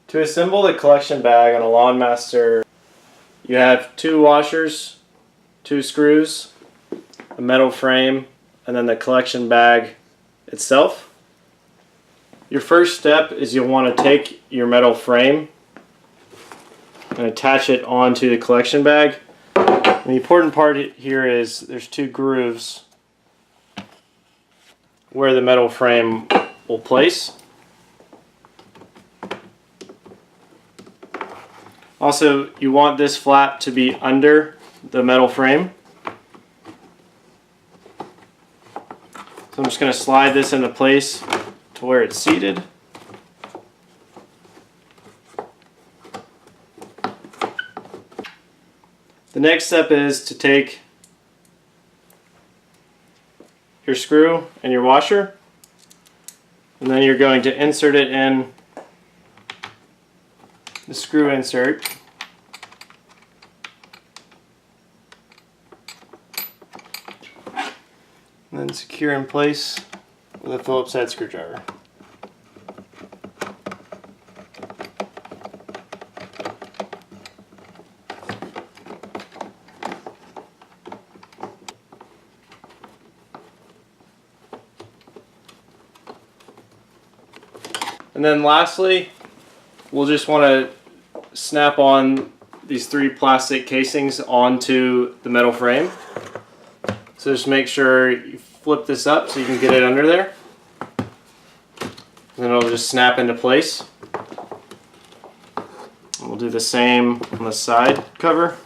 To assemble the collection bag on a LawnMaster, you have 2 washers, 2 screws, a metal frame, and then the collection bag itself. Your first step is you'll want to take your metal frame and attach it onto the collection bag. And the important part here is there's 2 grooves where the metal frame will place. Also, you want this flap to be under the metal frame. So I'm just going to slide this into place to where it's seated. The next step is to take your screw and your washer, and then you're going to insert it in the screw insert. And then secure in place with a Phillips head screwdriver. And then lastly, we'll just want to snap on these 3 plastic casings onto the metal frame. So just make sure you flip this up so you can get it under there. And then it'll just snap into place. And we'll do the same on the side cover.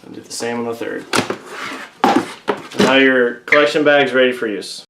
And do the same on the third. Now your collection bag is ready for use.